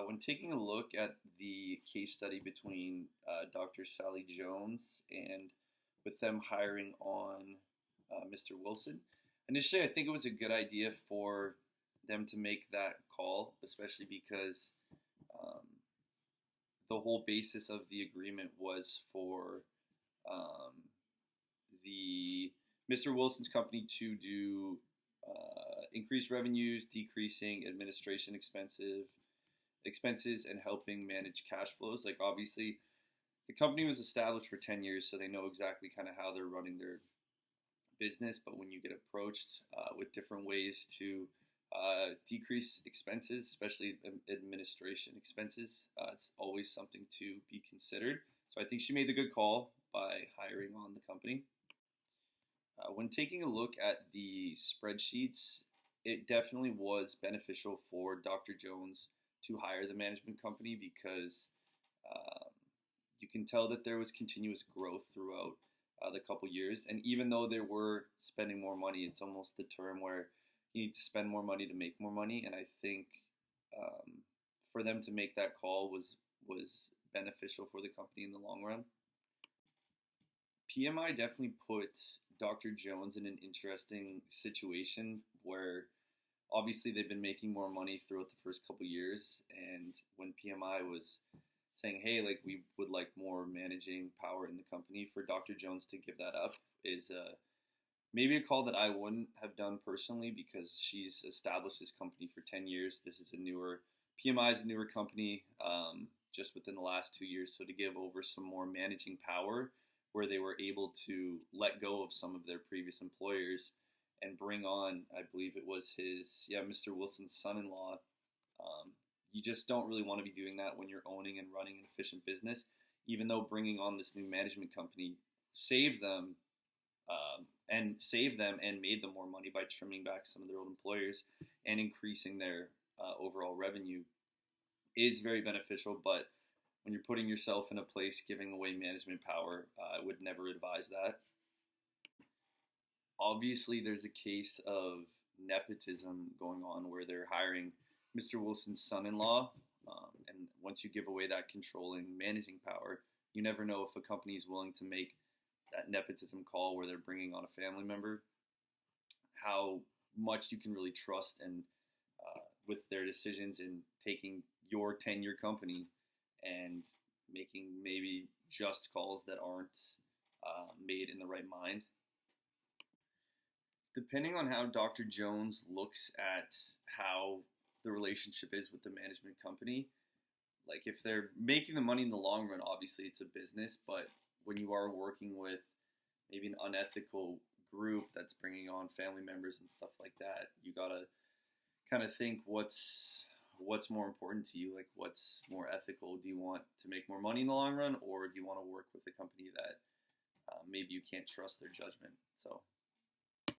When taking a look at the case study between Dr. Sally Jones and with them hiring on Mr. Wilson, initially I think it was a good idea for them to make that call, especially because um, the whole basis of the agreement was for um, the Mr. Wilson's company to do increased revenues, decreasing administration expenses, and helping manage cash flows. Like obviously, the company was established for 10 years, so they know exactly kind of how they're running their business. But when you get approached with different ways to decrease expenses, especially administration expenses, it's always something to be considered. So I think she made the good call by hiring on the company. When taking a look at the spreadsheets, it definitely was beneficial for Dr. Jones to hire the management company because um, you can tell that there was continuous growth throughout the couple years. And even though they were spending more money, it's almost the term where you need to spend more money to make more money. And I think um, for them to make that call was beneficial for the company in the long run. PMI definitely puts Dr. Jones in an interesting situation where obviously they've been making more money throughout the first couple years, and when PMI was saying, "Hey, like we would like more managing power in the company," for Dr. Jones to give that up is maybe a call that I wouldn't have done personally because she's established this company for 10 years. This is a newer PMI is a newer company just within the last 2 years, so to give over some more managing power where they were able to let go of some of their previous employers and bring on, I believe it was Mr. Wilson's son-in-law. You just don't really want to be doing that when you're owning and running an efficient business, even though bringing on this new management company saved them and made them more money by trimming back some of their old employers and increasing their overall revenue is very beneficial. But when you're putting yourself in a place giving away management power, I would never advise that. Obviously, there's a case of nepotism going on where they're hiring Mr. Wilson's son-in-law, and once you give away that controlling managing power, you never know if a company is willing to make that nepotism call where they're bringing on a family member, how much you can really trust and with their decisions in taking your 10-year company and making maybe just calls that aren't made in the right mind. Depending on how Dr. Jones looks at how the relationship is with the management company, like if they're making the money in the long run, obviously it's a business, but when you are working with maybe an unethical group that's bringing on family members and stuff like that, you gotta kind of think what's more important to you, like what's more ethical. Do you want to make more money in the long run, or do you want to work with a company that maybe you can't trust their judgment? So